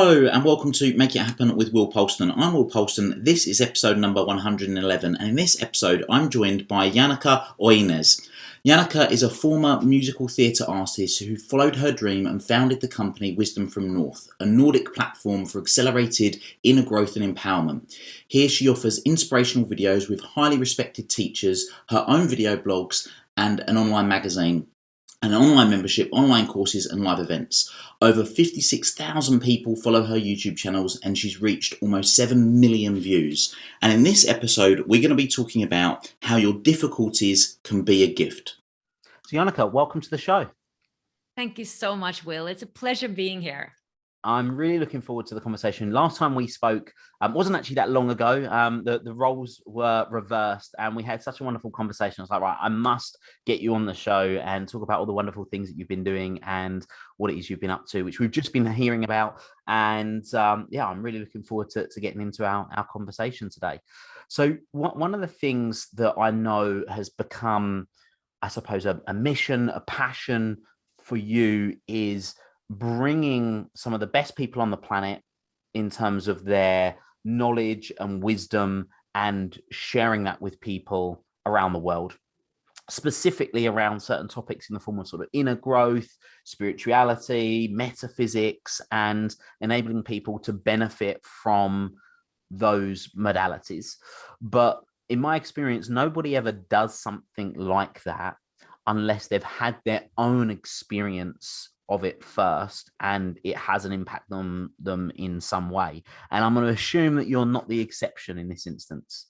Hello and welcome to Make It Happen with Will Polston. I'm Will Polston. This is episode number 111, and in this episode I'm joined by Jannecke Øinæs. Jannecke is a former musical theatre artist who followed her dream and founded the company Wisdom from North, a Nordic platform for accelerated inner growth and empowerment. Here she offers inspirational videos with highly respected teachers, her own video blogs and an online magazine, an online membership, online courses and live events. Over 56,000 people follow her YouTube channels and she's reached almost 7 million views. And in this episode, we're going to be talking about how your difficulties can be a gift. So Jannecke, welcome to the show. Thank you so much, Will. It's a pleasure being here. I'm really looking forward to the conversation. Last time we spoke wasn't actually that long ago. The roles were reversed and we had such a wonderful conversation. I was like, right, I must get you on the show and talk about all the wonderful things that you've been doing and what it is you've been up to, which we've just been hearing about. And yeah, I'm really looking forward to getting into our conversation today. So one of the things that I know has become, I suppose, a mission, a passion for you is bringing some of the best people on the planet in terms of their knowledge and wisdom and sharing that with people around the world, specifically around certain topics in the form of sort of inner growth, spirituality, metaphysics, and enabling people to benefit from those modalities. But in my experience, nobody ever does something like that unless they've had their own experience of it first and it has an impact on them in some way. And I'm going to assume that you're not the exception in this instance.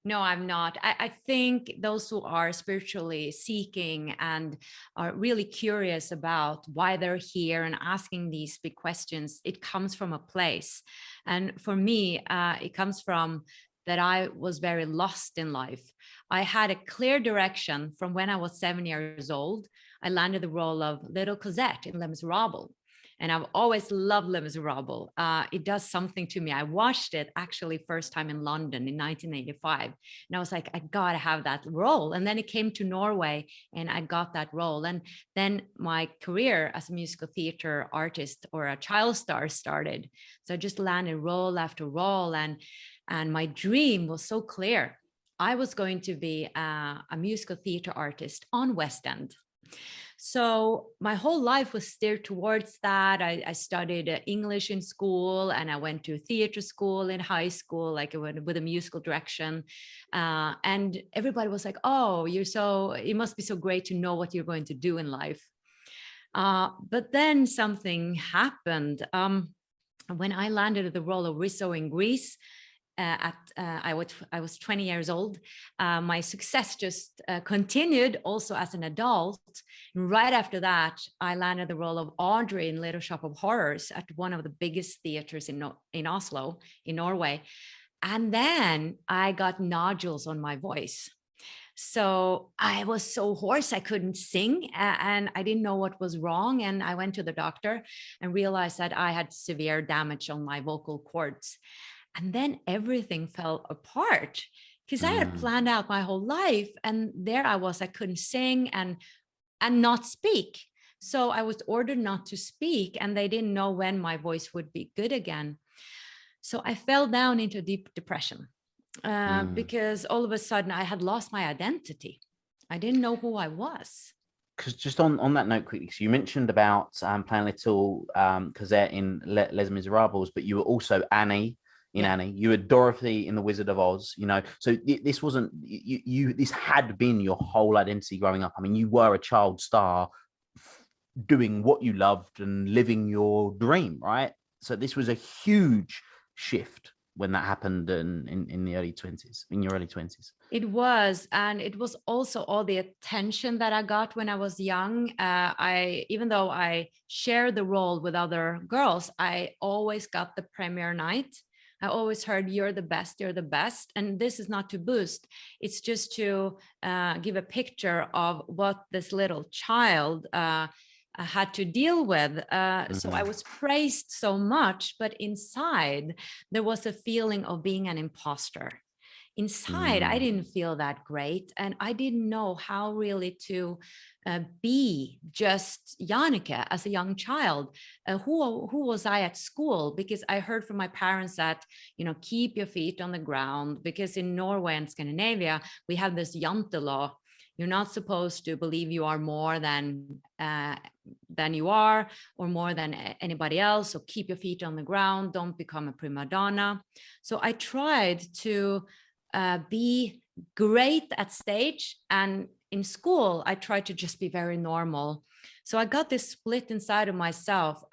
No, I'm not. I think those who are spiritually seeking and are really curious about why they're here and asking these big questions, it comes from a place. And for me, it comes from that I was very lost in life. I had a clear direction from when I was 7 years old. I landed the role of little Cosette in Les Miserables. And I've always loved Les Miserables. It does something to me. I watched it actually first time in London in 1985. And I was like, I gotta have that role. And then it came to Norway and I got that role. And then my career as a musical theater artist or a child star started. So I just landed role after role. And my dream was so clear. I was going to be a musical theater artist on West End. So my whole life was steered towards that. I studied English in school and I went to theater school in high school, like with a musical direction. And everybody was like, oh, it must be so great to know what you're going to do in life. But then something happened. When I landed at the role of Rizzo in Greece, I was 20 years old. My success just continued also as an adult. And right after that, I landed the role of Audrey in Little Shop of Horrors at one of the biggest theaters in Oslo, in Norway. And then I got nodules on my voice. So I was so hoarse, I couldn't sing and I didn't know what was wrong. And I went to the doctor and realized that I had severe damage on my vocal cords. And then everything fell apart because I had planned out my whole life. And there I was, I couldn't sing and not speak. So I was ordered not to speak and they didn't know when my voice would be good again. So I fell down into deep depression because all of a sudden I had lost my identity. I didn't know who I was. Because just on that note quickly, so you mentioned about playing little Cosette in Les Miserables, but you were also Annie in Annie. You were Dorothy in The Wizard of Oz, so this wasn't this had been your whole identity growing up. I mean, you were a child star doing what you loved and living your dream, right? So this was a huge shift when that happened in the early 20s, in your early 20s. It was, and it was also all the attention that I got when I was young. Even though I shared the role with other girls, I always got the premiere night. I always heard, you're the best, you're the best. And this is not to boost. It's just to give a picture of what this little child had to deal with. So I was praised so much, but inside there was a feeling of being an imposter. inside, I didn't feel that great. And I didn't know how really to be just Jannecke as a young child. Who was I at school? Because I heard from my parents that, keep your feet on the ground, because in Norway and Scandinavia, we have this jante law. You're not supposed to believe you are more than you are, or more than anybody else. So keep your feet on the ground. Don't become a prima donna. So I tried to be great at stage, and in school I tried to just be very normal. So I got this split inside of myself.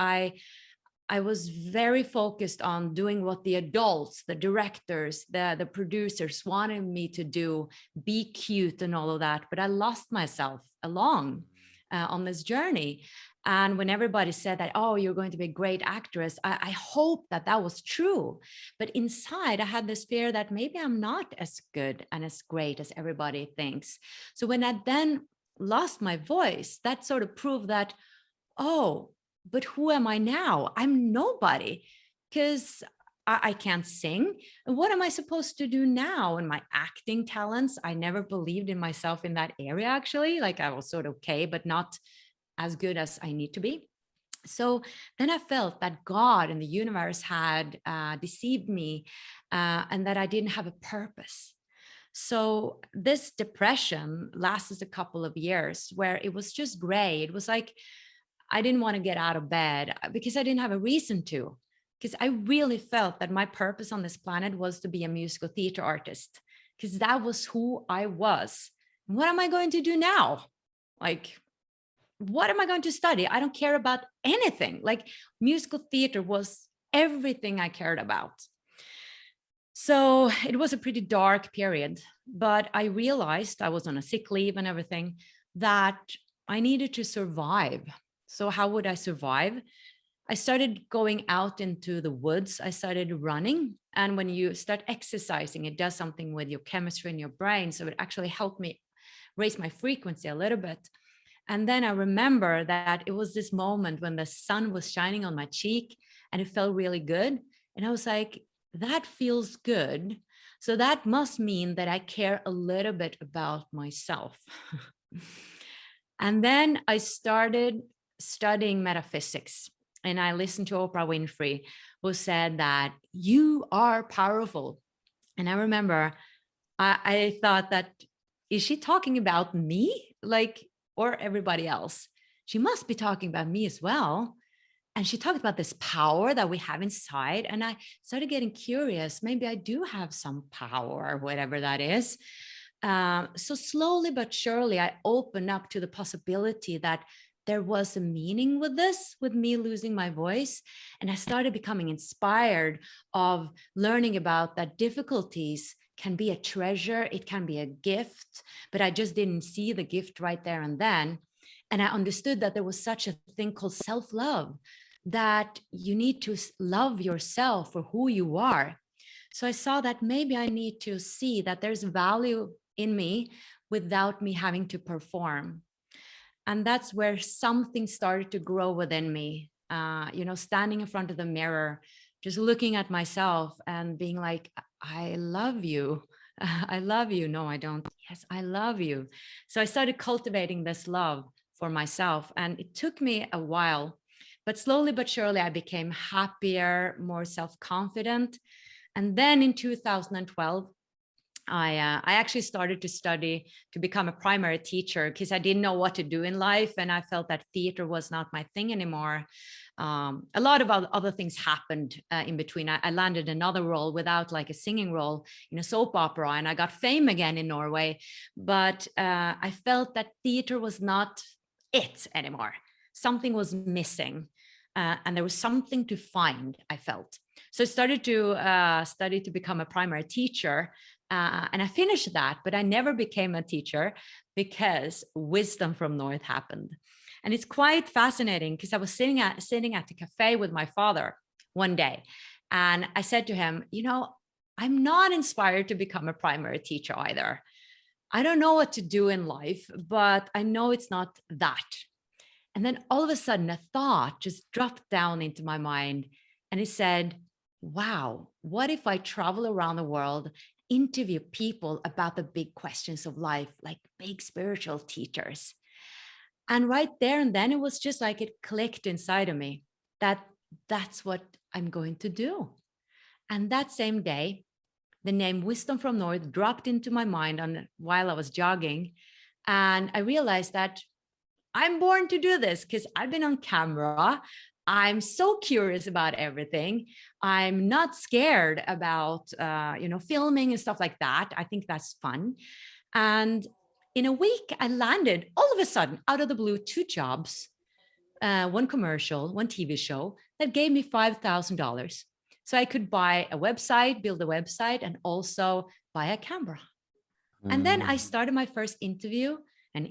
I was very focused on doing what the adults, the directors, the producers wanted me to do, be cute and all of that. But I lost myself along on this journey. And when everybody said that, oh, you're going to be a great actress, I hoped that that was true. But inside, I had this fear that maybe I'm not as good and as great as everybody thinks. So when I then lost my voice, that sort of proved that, oh, but who am I now? I'm nobody, because I can't sing. And what am I supposed to do now? And my acting talents, I never believed in myself in that area, actually. Like, I was sort of okay, but not as good as I need to be. So then I felt that God and the universe had deceived me, and that I didn't have a purpose. So this depression lasted a couple of years where it was just gray. It was like I didn't want to get out of bed because I didn't have a reason to, because I really felt that my purpose on this planet was to be a musical theater artist, because that was who I was. What am I going to do now? Like, what am I going to study? I don't care about anything. Like, musical theater was everything I cared about. So it was a pretty dark period, but I realized, I was on a sick leave and everything, that I needed to survive. So how would I survive? I started going out into the woods. I started running. And when you start exercising, it does something with your chemistry in your brain. So it actually helped me raise my frequency a little bit. And then I remember that it was this moment when the sun was shining on my cheek and it felt really good. And I was like, that feels good. So that must mean that I care a little bit about myself. And then I started studying metaphysics. And I listened to Oprah Winfrey, who said that you are powerful. And I remember I thought that, is she talking about me? Like, or everybody else? She must be talking about me as well. And she talked about this power that we have inside. And I started getting curious. Maybe I do have some power, whatever that is. So slowly but surely, I opened up to the possibility that there was a meaning with this, with me losing my voice. And I started becoming inspired of learning about that difficulties can be a treasure, it can be a gift, but I just didn't see the gift right there and then. And I understood that there was such a thing called self-love, that you need to love yourself for who you are. So I saw that maybe I need to see that there's value in me without me having to perform. And that's where something started to grow within me, standing in front of the mirror, just looking at myself and being like, I love you. I love you. No, I don't. Yes, I love you. So I started cultivating this love for myself. And it took me a while, but slowly but surely I became happier, more self-confident. And then in 2012, I actually started to study to become a primary teacher, because I didn't know what to do in life. And I felt that theater was not my thing anymore. A lot of other things happened in between. I landed another role without like a singing role in a soap opera, and I got fame again in Norway. But I felt that theater was not it anymore. Something was missing. And there was something to find, I felt. So I started to study to become a primary teacher. And I finished that, but I never became a teacher because Wisdom from North happened. And it's quite fascinating, because I was sitting at the cafe with my father one day. And I said to him, I'm not inspired to become a primary teacher either. I don't know what to do in life, but I know it's not that. And then all of a sudden, a thought just dropped down into my mind. And it said, wow, what if I travel around the world interview people about the big questions of life, like big spiritual teachers. And right there and then, it was just like it clicked inside of me that that's what I'm going to do. And that same day, the name Wisdom from North dropped into my mind while I was jogging. And I realized that I'm born to do this because I've been on camera. I'm so curious about everything. I'm not scared about, filming and stuff like that. I think that's fun. And in a week, I landed all of a sudden, out of the blue, 2 jobs, one commercial, one TV show that gave me $5,000. So I could buy a website, build a website, and also buy a camera. And then I started my first interview, and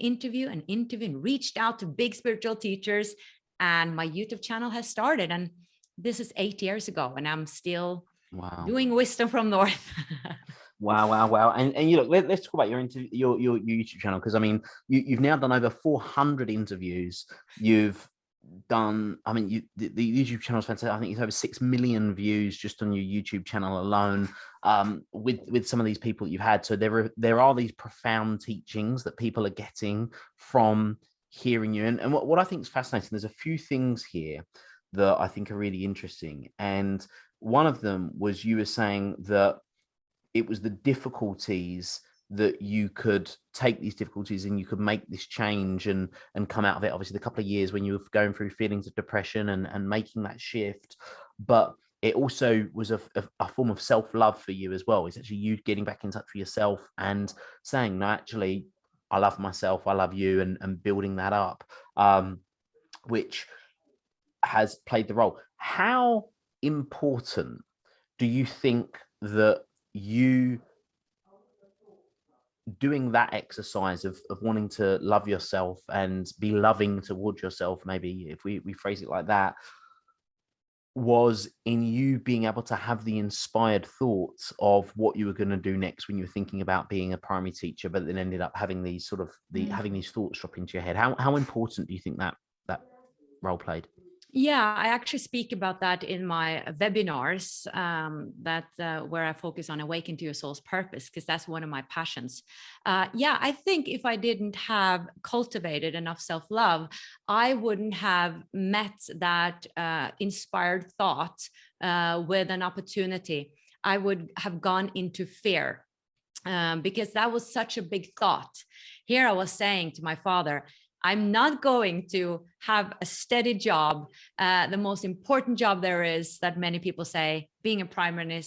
reached out to big spiritual teachers. And my YouTube channel has started. And this is 8 years ago, and I'm still doing Wisdom from North. Wow. And you look, let's talk about your YouTube channel, because I mean, you've now done over 400 interviews. You've done, I mean, the YouTube channel is fantastic. I think it's over 6 million views just on your YouTube channel alone, with some of these people that you've had. So there are these profound teachings that people are getting from hearing you. And what I think is fascinating, there's a few things here that I think are really interesting. And one of them was, you were saying that it was the difficulties that you could take these difficulties and you could make this change and come out of it. Obviously, the couple of years when you were going through feelings of depression and making that shift, but it also was a form of self-love for you as well. It's actually you getting back in touch with yourself and saying, no, actually, I love myself, I love you, and building that up, which has played the role. How important do you think that you doing that exercise of wanting to love yourself and be loving towards yourself, maybe if we phrase it like that, was in you being able to have the inspired thoughts of what you were going to do next when you were thinking about being a primary teacher, but then ended up having these sort of having these thoughts drop into your head? How important do you think that role played? Yeah, I actually speak about that in my webinars, where I focus on awaken to your soul's purpose, because that's one of my passions. I think if I didn't have cultivated enough self-love, I wouldn't have met that inspired thought with an opportunity. I would have gone into fear, because that was such a big thought. Here I was saying to my father, I'm not going to have a steady job, the most important job there is, that many people say, being a primary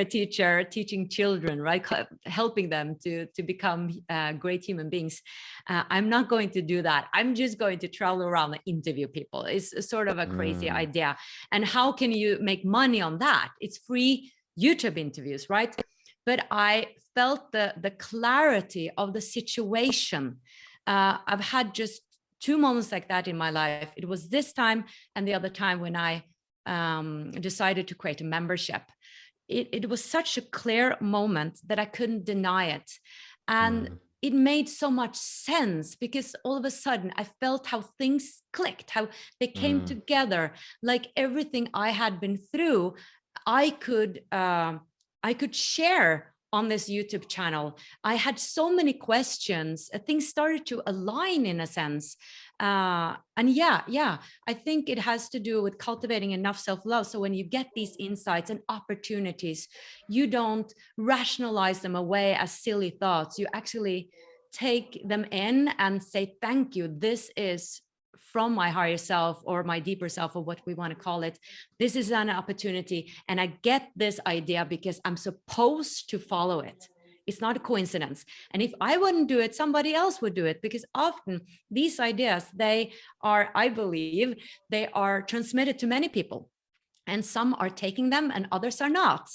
teacher, teaching children, right? Helping them to become great human beings. I'm not going to do that. I'm just going to travel around and interview people. It's sort of a crazy idea. And how can you make money on that? It's free YouTube interviews, right? But I felt the clarity of the situation. I've had just 2 moments like that in my life. It was this time and the other time when I decided to create a membership. It was such a clear moment that I couldn't deny it. And it made so much sense, because all of a sudden I felt how things clicked, how they came together. Like everything I had been through, I could share on this YouTube channel. I had so many questions. Things started to align in a sense. I think it has to do with cultivating enough self-love. So when you get these insights and opportunities, you don't rationalize them away as silly thoughts. You actually take them in and say, thank you. This is from my higher self, or my deeper self, or what we want to call it. This is an opportunity, and I get this idea because I'm supposed to follow it. It's not a coincidence. And if I wouldn't do it, somebody else would do it, because often these ideas, I believe, they are transmitted to many people, and some are taking them and others are not.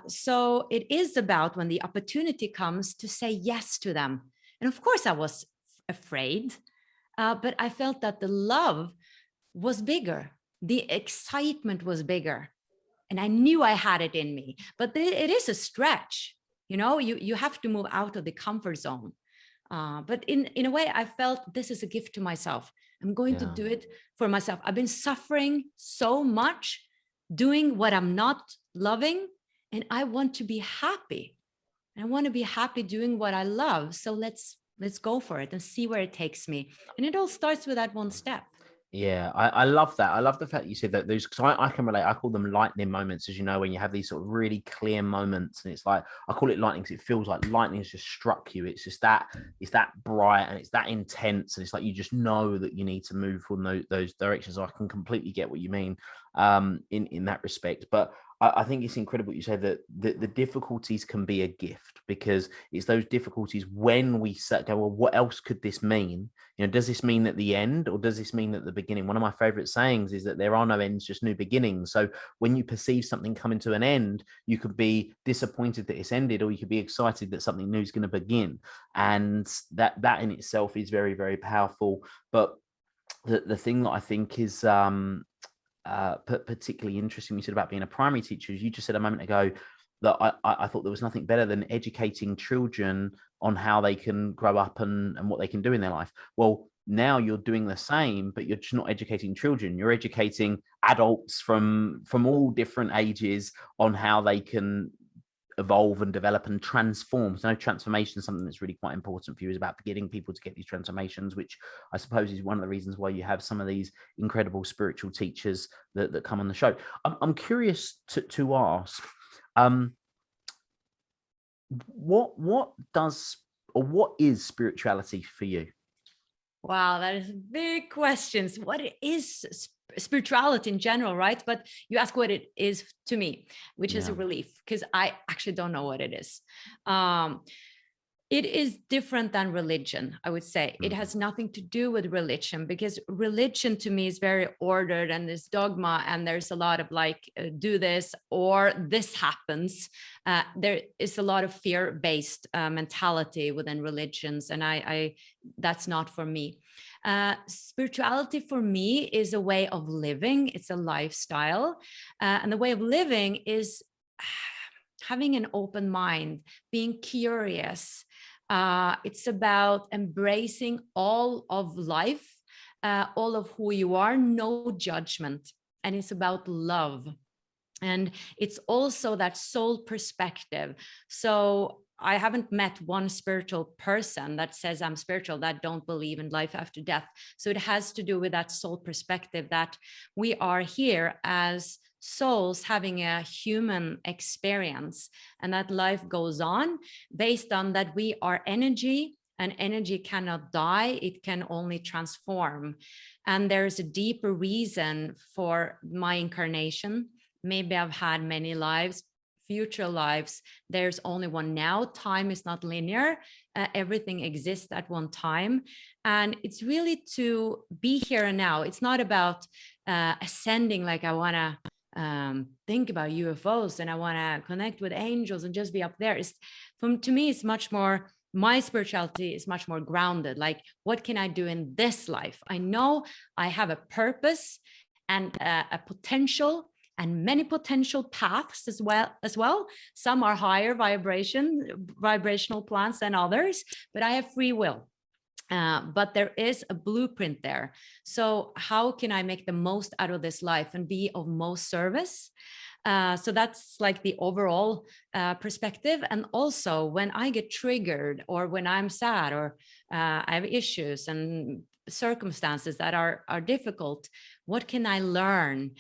So it is about, when the opportunity comes, to say yes to them. And of course I was afraid. But I felt that the love was bigger. The excitement was bigger. And I knew I had it in me. But it is a stretch. You have to move out of the comfort zone. But in a way, I felt this is a gift to myself. I'm going to do it for myself. I've been suffering so much doing what I'm not loving, and I want to be happy. I want to be happy doing what I love. So let's go for it and see where it takes me. And it all starts with that one step. Yeah, I love that. I love the fact that you said that those, because I can relate. I call them lightning moments, as you know, when you have these sort of really clear moments, and it's like, I call it lightning because it feels like lightning has just struck you. It's just that, it's that bright and it's that intense, and it's like you just know that you need to move from those directions. So I can completely get what you mean in that respect. But I think it's incredible you say that the difficulties can be a gift, because it's those difficulties when we go, well, what else could this mean? You know, does this mean at the end, or does this mean at the beginning? One of my favorite sayings is that there are no ends, just new beginnings. So when you perceive something coming to an end, you could be disappointed that it's ended, or you could be excited that something new is going to begin. And that in itself is very, very powerful. But the thing that I think is particularly interesting, you said about being a primary teacher, you just said a moment ago that I thought there was nothing better than educating children on how they can grow up and what they can do in their life. Well, now you're doing the same, but you're just not educating children. You're educating adults from all different ages on how they can evolve and develop and transform. So transformation is something that's really quite important for you, is about getting people to get these transformations, which I suppose is one of the reasons why you have some of these incredible spiritual teachers that come on the show. I'm curious to ask, what is spirituality for you? Wow, that is big questions. What is spirituality in general, right? But you ask what it is to me, which is a relief, because I actually don't know what it is. It is different than religion, I would say. It has nothing to do with religion, because religion to me is very ordered and there's dogma, and there's a lot of like, do this or this happens. There is a lot of fear-based mentality within religions, and I that's not for me. Spirituality for me is a way of living. It's a lifestyle, and the way of living is having an open mind, being curious. It's about embracing all of life, all of who you are, no judgment. And it's about love. And it's also that soul perspective. So I haven't met one spiritual person that says I'm spiritual that don't believe in life after death. So it has to do with that soul perspective, that we are here as souls having a human experience, and that life goes on based on that we are energy, and energy cannot die, it can only transform. And there's a deeper reason for my incarnation. Maybe I've had many lives, future lives. There's only one now. Time is not linear. Everything exists at one time. And it's really to be here and now. It's not about ascending, like I want to think about UFOs and I want to connect with angels and just be up there. To me, it's much more, my spirituality is much more grounded. Like, what can I do in this life? I know I have a purpose and a potential, and many potential paths as well. Some are higher vibrational plans than others, but I have free will. But there is a blueprint there. So how can I make the most out of this life and be of most service? So that's like the overall perspective. And also when I get triggered, or when I'm sad, or I have issues and circumstances that are difficult, what can I learn?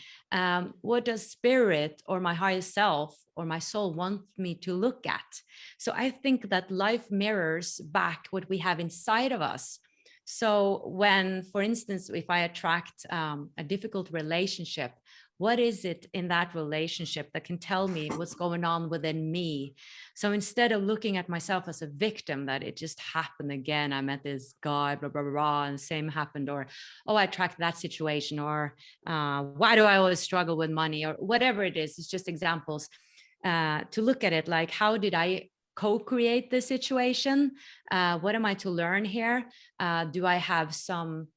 What does spirit or my higher self or my soul want me to look at? So I think that life mirrors back what we have inside of us. So when, for instance, if I attract a difficult relationship, what is it in that relationship that can tell me what's going on within me? So instead of looking at myself as a victim, that it just happened again, I met this guy, blah, blah, blah, blah, and the same happened, or, oh, I attract that situation, or why do I always struggle with money, or whatever it is. It's just examples to look at it like, how did I co-create this situation? What am I to learn here? Do I have some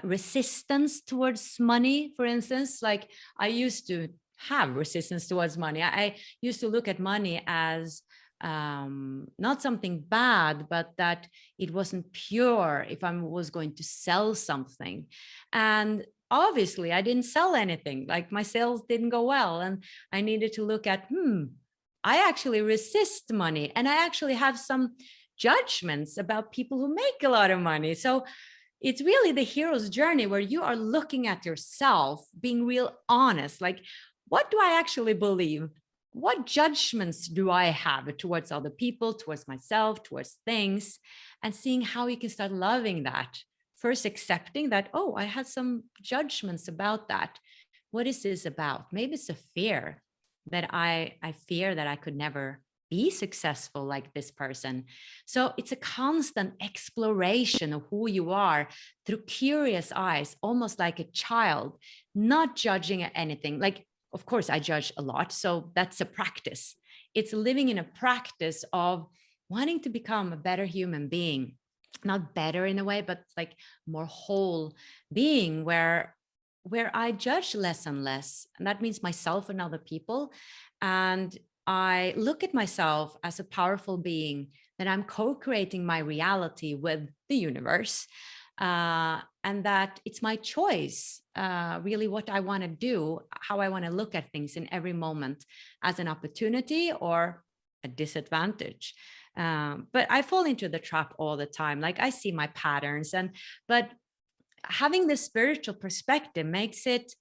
resistance towards money, for instance? Like, I used to have resistance towards money. I used to look at money as not something bad, but that it wasn't pure if I was going to sell something. And obviously I didn't sell anything, like my sales didn't go well. And I needed to look at, I actually resist money, and I actually have some judgments about people who make a lot of money. So it's really the hero's journey where you are looking at yourself, being real honest, like, what do I actually believe? What judgments do I have towards other people, towards myself, towards things, and seeing how you can start loving that. First, accepting that, oh, I had some judgments about that. What is this about? Maybe it's a fear that I fear that I could never be successful like this person. So it's a constant exploration of who you are through curious eyes, almost like a child, not judging anything. Like, of course, I judge a lot. So that's a practice. It's living in a practice of wanting to become a better human being, not better in a way, but like more whole being, where I judge less and less. And that means myself and other people. And I look at myself as a powerful being, that I'm co-creating my reality with the universe. And that it's my choice, really what I want to do, how I want to look at things in every moment, as an opportunity or a disadvantage. But I fall into the trap all the time. Like, I see my patterns, but having this spiritual perspective makes it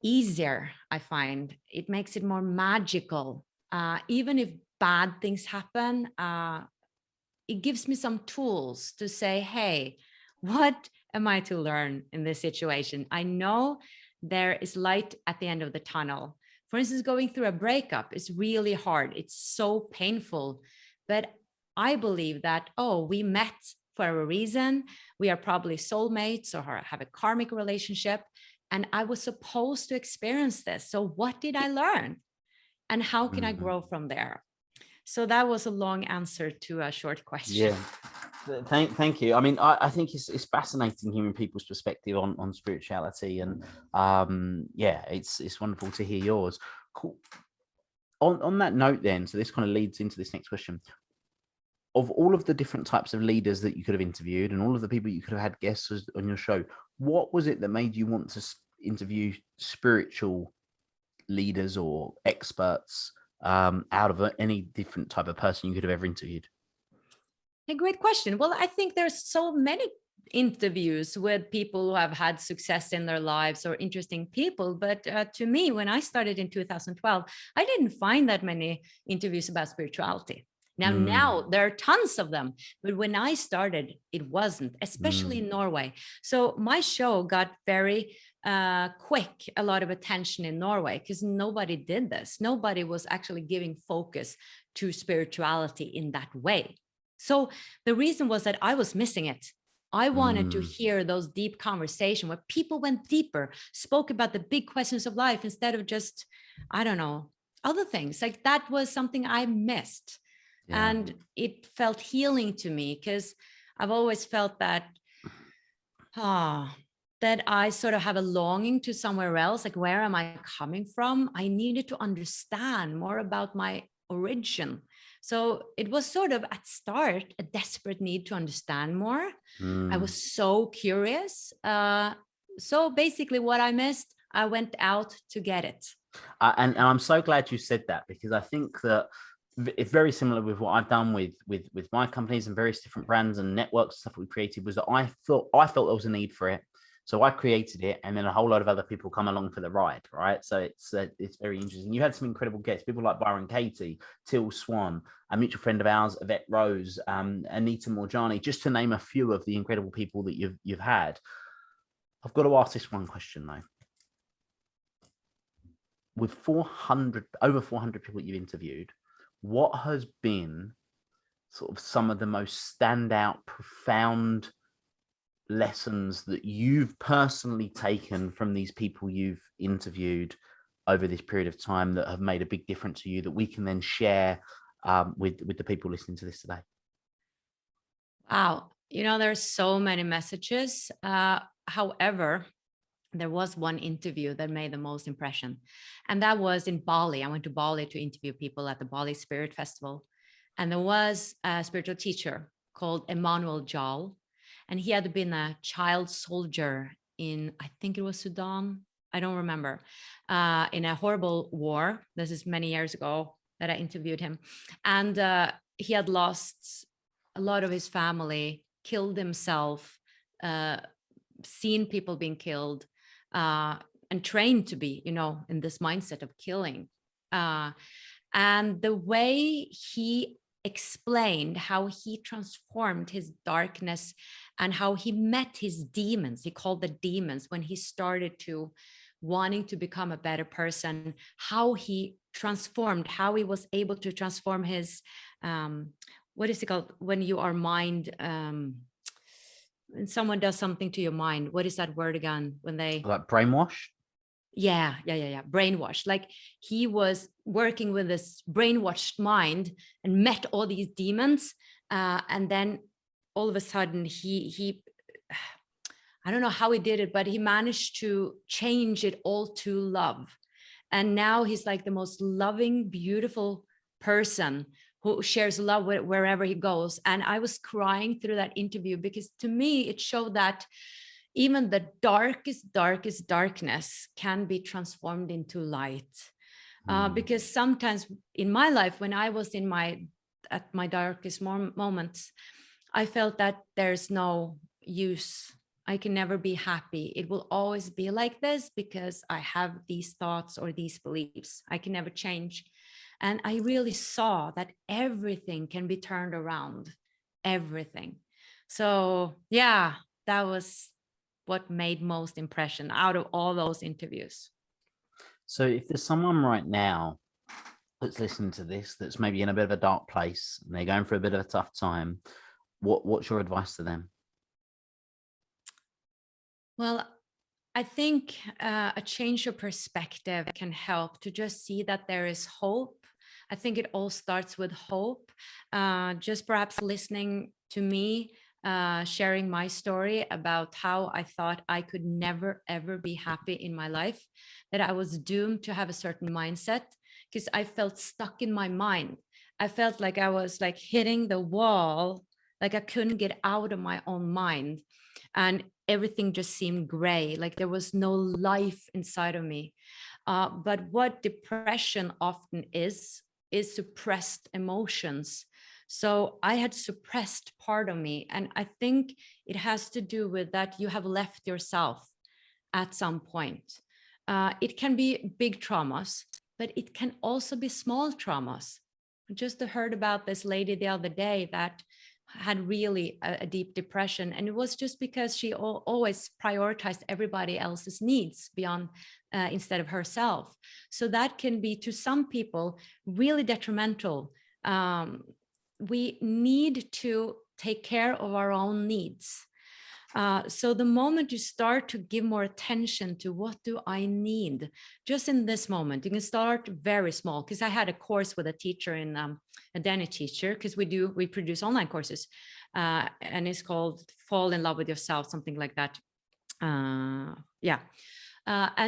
easier. I find it makes it more magical. Even if bad things happen, it gives me some tools to say, hey, what am I to learn in this situation? I know there is light at the end of the tunnel. For instance, going through a breakup is really hard. It's so painful. But I believe that, oh, we met for a reason. We are probably soulmates or have a karmic relationship. And I was supposed to experience this. So what did I learn? And how can I grow from there? So that was a long answer to a short question. Yeah. Thank you. I mean, I think it's fascinating hearing people's perspective on spirituality, and yeah, it's wonderful to hear yours. Cool. On that note then, so this kind of leads into this next question. Of all of the different types of leaders that you could have interviewed and all of the people you could have had guests on your show, what was it that made you want to interview spiritual leaders or experts out of any different type of person you could have ever interviewed? A great question. Well, I think there's so many interviews with people who have had success in their lives or interesting people. But to me, when I started in 2012, I didn't find that many interviews about spirituality. Now there are tons of them. But when I started, it wasn't, especially in Norway. So my show got very quick a lot of attention in Norway, because nobody did this. Nobody was actually giving focus to spirituality in that way. So the reason was that I was missing it. I wanted to hear those deep conversations where people went deeper, spoke about the big questions of life instead of just, I don't know, other things. Like, that was something I missed. Yeah. And it felt healing to me, because I've always felt that, that I sort of have a longing to somewhere else. Like, where am I coming from? I needed to understand more about my origin. So it was sort of at start a desperate need to understand more. I was so curious. So basically what I missed, I went out to get it. And I'm so glad you said that, because I think that it's very similar with what I've done with my companies and various different brands and networks and stuff we created, was that I felt there was a need for it. So I created it, and then a whole lot of other people come along for the ride, right? So it's very interesting. You had some incredible guests, people like Byron Katie, Till Swan, a mutual friend of ours, Yvette Rose, Anita Morjani, just to name a few of the incredible people that you've had. I've got to ask this one question though. With over 400 people you've interviewed, what has been sort of some of the most standout, profound lessons that you've personally taken from these people you've interviewed over this period of time that have made a big difference to you, that we can then share with the people listening to this today? Wow. There's so many messages. However, there was one interview that made the most impression, and that was in Bali. I went to Bali to interview people at the Bali Spirit Festival, and there was a spiritual teacher called Emmanuel Jal, and he had been a child soldier in, I think it was Sudan, I don't remember, in a horrible war. This is many years ago that I interviewed him. And he had lost a lot of his family, killed himself, seen people being killed, and trained to be, in this mindset of killing. And the way he explained how he transformed his darkness and how he met his demons, he called the demons, when he started to wanting to become a better person, how he transformed, how he was able to transform his, what is it called when you are mind, when someone does something to your mind, what is that word again? When they like brainwash? Yeah. Brainwash. Like he was working with this brainwashed mind and met all these demons. And then all of a sudden he, I don't know how he did it, but he managed to change it all to love. And now he's like the most loving, beautiful person who shares love wherever he goes. And I was crying through that interview because to me, it showed that even the darkest darkness can be transformed into light. Because sometimes in my life, when I was at my darkest moments, I felt that there's no use. I can never be happy. It will always be like this because I have these thoughts or these beliefs. I can never change. And I really saw that everything can be turned around, everything. So yeah, that was what made most impression out of all those interviews. So if there's someone right now that's listening to this, that's maybe in a bit of a dark place and they're going through a bit of a tough time, what's your advice to them? Well, I think a change of perspective can help to just see that there is hope. I think it all starts with hope. Just perhaps listening to me, sharing my story about how I thought I could never, ever be happy in my life, that I was doomed to have a certain mindset because I felt stuck in my mind. I felt like I was like hitting the wall, like I couldn't get out of my own mind. And everything just seemed gray, like there was no life inside of me. But what depression often is suppressed emotions. So I had suppressed part of me. And I think it has to do with that you have left yourself at some point. It can be big traumas, but it can also be small traumas. I just heard about this lady the other day that had really a deep depression, and it was just because she always prioritized everybody else's needs beyond instead of herself. So that can be, to some people, really detrimental. We need to take care of our own needs. So the moment you start to give more attention to what do I need, just in this moment, you can start very small. Because I had a course with a teacher in a Danish teacher, because we produce online courses, and it's called Fall in Love with Yourself, something like that. And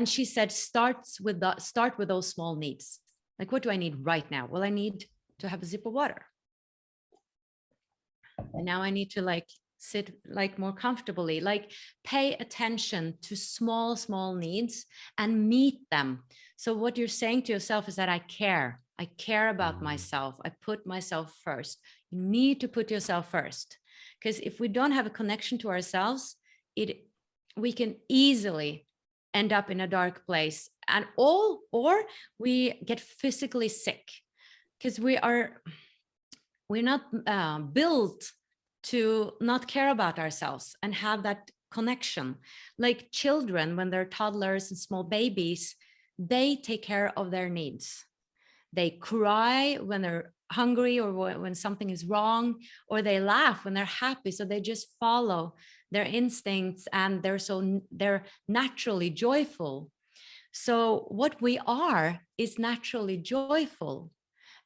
she said, start with those small needs. Like, what do I need right now? Well, I need to have a sip of water. And now I need to sit more comfortably, pay attention to small needs and meet them. So what you're saying to yourself is that I care about myself. I put myself first. You need to put yourself first, because if we don't have a connection to ourselves, we can easily end up in a dark place, or we get physically sick, because we're not built to not care about ourselves and have that connection. Like children, when they're toddlers and small babies, they take care of their needs. They cry when they're hungry or when something is wrong, or they laugh when they're happy. So they just follow their instincts, and they're naturally joyful. So what we are is naturally joyful.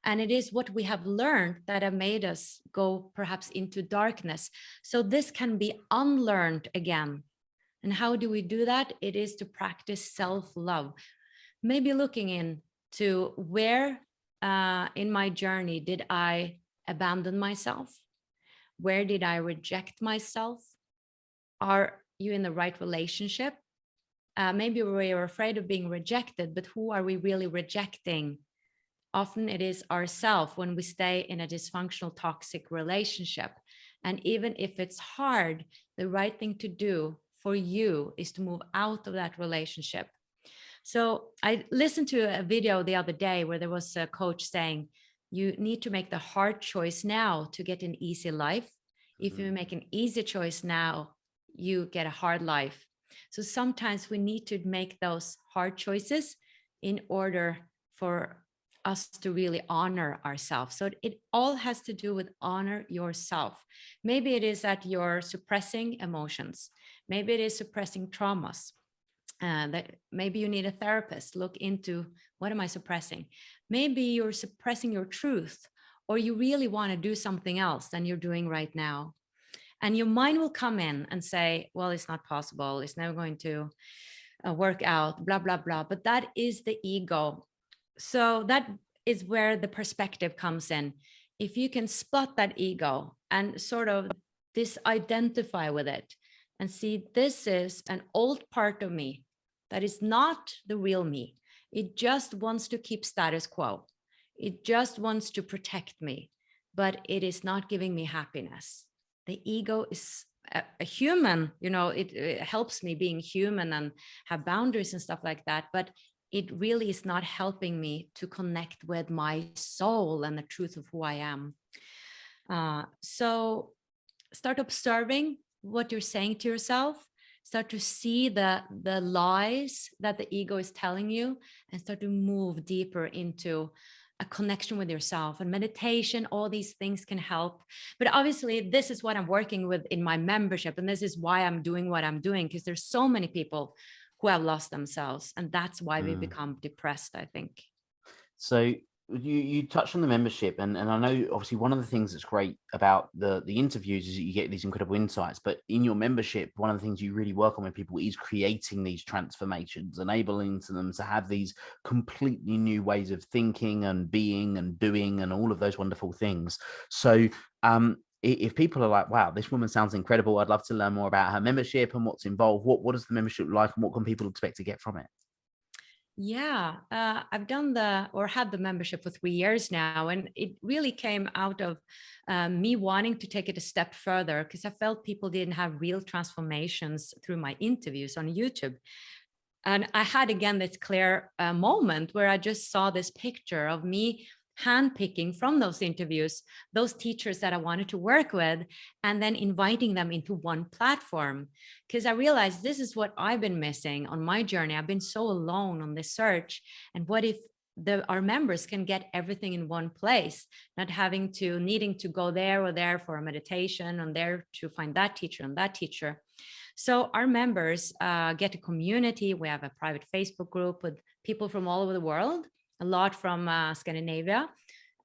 And it is what we have learned that have made us go perhaps into darkness. So this can be unlearned again. And how do we do that? It is to practice self-love. Maybe looking into where in my journey did I abandon myself? Where did I reject myself? Are you in the right relationship? Maybe we're afraid of being rejected, but who are we really rejecting? Often it is ourselves when we stay in a dysfunctional, toxic relationship. And even if it's hard, the right thing to do for you is to move out of that relationship. So I listened to a video the other day where there was a coach saying, you need to make the hard choice now to get an easy life. If you make an easy choice now, you get a hard life. So sometimes we need to make those hard choices in order for us to really honor ourselves. So it all has to do with honor yourself. Maybe it is that you're suppressing emotions. Maybe it is suppressing traumas. That maybe you need a therapist. Look into, what am I suppressing? Maybe you're suppressing your truth, or you really want to do something else than you're doing right now. And your mind will come in and say, well, it's not possible. It's never going to work out, blah, blah, blah. But that is the ego. So that is where the perspective comes in. If you can spot that ego and sort of disidentify with it and see, this is an old part of me that is not the real me. It just wants to keep status quo. It just wants to protect me, but it is not giving me happiness. The ego is a human, it helps me being human and have boundaries and stuff like that. But it really is not helping me to connect with my soul and the truth of who I am. So start observing what you're saying to yourself. Start to see the lies that the ego is telling you, and start to move deeper into a connection with yourself. And meditation, all these things can help. But obviously, this is what I'm working with in my membership. And this is why I'm doing what I'm doing, because there's so many people who have lost themselves. And that's why we become depressed, I think. So you touched on the membership, and I know obviously one of the things that's great about the interviews is that you get these incredible insights, but in your membership, one of the things you really work on with people is creating these transformations, enabling them to have these completely new ways of thinking and being and doing and all of those wonderful things. So if people are like, wow, this woman sounds incredible, I'd love to learn more about her membership and what's involved, what does the membership like, and what can people expect to get from it? Yeah, I've had the membership for 3 years now, and it really came out of me wanting to take it a step further, because I felt people didn't have real transformations through my interviews on YouTube. And I had, again, this clear moment where I just saw this picture of me handpicking from those interviews, those teachers that I wanted to work with, and then inviting them into one platform. Because I realized this is what I've been missing on my journey. I've been so alone on this search. And what if our members can get everything in one place, not needing to go there or there for a meditation, and there to find that teacher and that teacher. So our members get a community. We have a private Facebook group with people from all over the world, a lot from Scandinavia.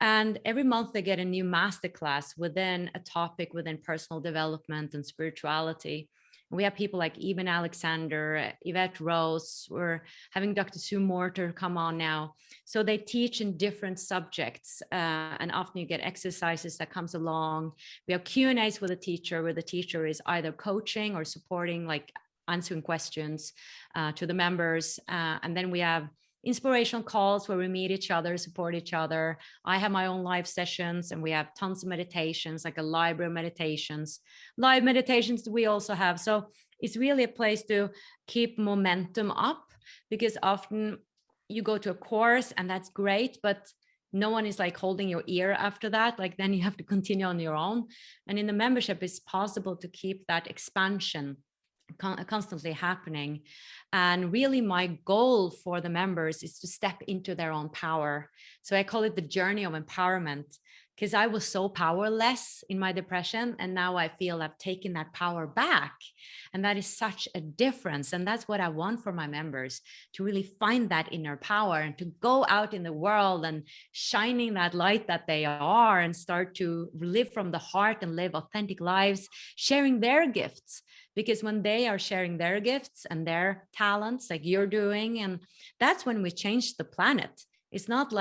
And every month they get a new masterclass within a topic within personal development and spirituality. And we have people like Eben Alexander, Yvette Rose, we're having Dr. Sue Morter come on now. So they teach in different subjects, and often you get exercises that comes along. We have Q&As with a teacher, where the teacher is either coaching or supporting, like answering questions to the members. And then we have inspirational calls where we meet each other, support each other. I have my own live sessions, and we have tons of meditations, like a library of meditations. Live meditations we also have. So it's really a place to keep momentum up, because often you go to a course and that's great, but no one is like holding your ear after that. Like then you have to continue on your own. And in the membership, it's possible to keep that expansion constantly happening. And really my goal for the members is to step into their own power. So I call it the journey of empowerment, because I was so powerless in my depression, and now I feel I've taken that power back. And that is such a difference. And that's what I want for my members, to really find that inner power and to go out in the world and shining that light that they are, and start to live from the heart and live authentic lives, sharing their gifts. Because when they are sharing their gifts and their talents, like you're doing, and that's when we change the planet. It's not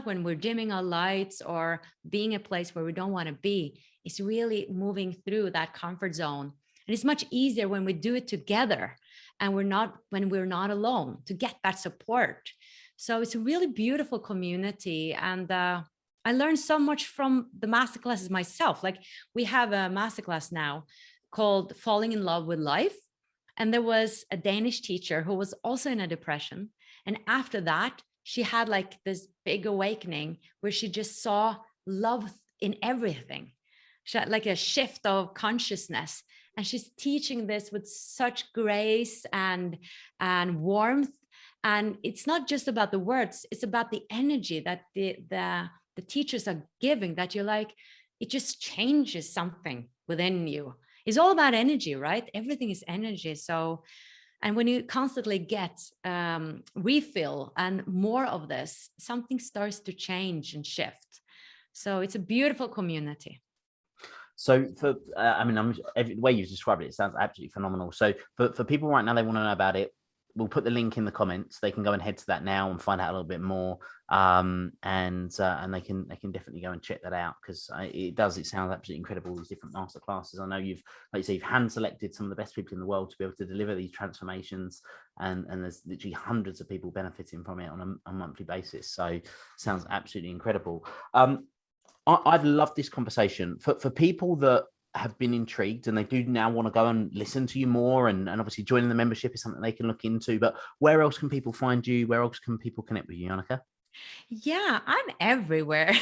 when we're dimming our lights or being a place where we don't want to be. It's really moving through that comfort zone And it's much easier when we do it together and when we're not alone, to get that support. So it's a really beautiful community. And I learned so much from the masterclasses myself. Like, we have a masterclass now called Falling in Love with Life. And there was a Danish teacher who was also in a depression. And after that, she had like this big awakening where she just saw love in everything. She had like a shift of consciousness. And she's teaching this with such grace and warmth. And it's not just about the words, it's about the energy that the teachers are giving, that you're like, it just changes something within you. It's all about energy, right? Everything is energy. So, and when you constantly get refill and more of this, something starts to change and shift. So it's a beautiful community. So for, the way you've described it sounds absolutely phenomenal. So for people right now, they want to know about it. We'll put the link in the comments. They can go and head to that now and find out a little bit more. And they can definitely go and check that out, because it sounds absolutely incredible, these different master classes. I know you've hand selected some of the best people in the world to be able to deliver these transformations, and there's literally hundreds of people benefiting from it on a monthly basis. So it sounds absolutely incredible. I've loved this conversation. For people that have been intrigued and they do now want to go and listen to you more, and obviously joining the membership is something they can look into, but where else can people find you? Where else can people connect with you, Jannecke? Yeah, I'm everywhere.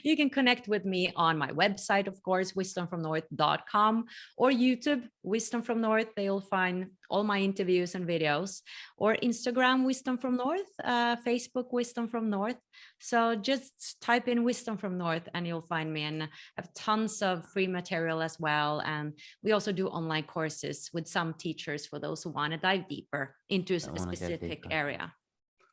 You can connect with me on my website, of course, wisdomfromnorth.com, or YouTube, Wisdom from North. They'll find all my interviews and videos, or Instagram, Wisdom from North, Facebook, Wisdom from North. So just type in Wisdom from North and you'll find me, and I have tons of free material as well. And we also do online courses with some teachers for those who want to dive deeper into a specific area.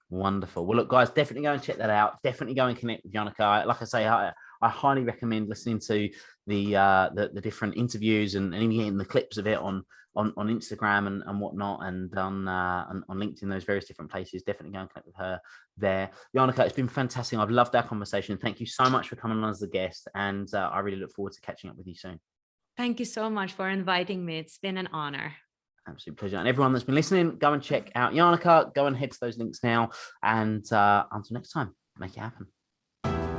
Wonderful. Well, look, guys, definitely go and check that out. Definitely go and connect with Jannecke. Like I say, I highly recommend listening to the different interviews and even getting the clips of it on Instagram and whatnot, and on LinkedIn, those various different places. Definitely go and connect with her there. Jannecke, it's been fantastic. I've loved our conversation. Thank you so much for coming on as a guest, and I really look forward to catching up with you soon. Thank you so much for inviting me. It's been an honor. Absolute pleasure. And everyone that's been listening, go and check out Jannecke. Go and head to those links now. And until next time, make it happen.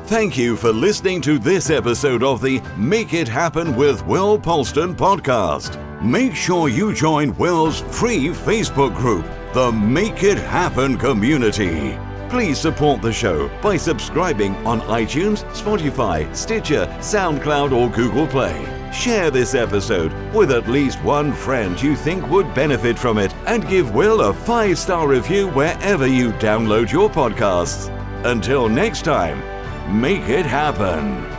Thank you for listening to this episode of the Make It Happen with Will Polston podcast. Make sure you join Will's free Facebook group, the Make It Happen community. Please support the show by subscribing on iTunes, Spotify, Stitcher, SoundCloud, or Google Play. Share this episode with at least one friend you think would benefit from it, and give Will a 5-star review wherever you download your podcasts. Until next time, make it happen.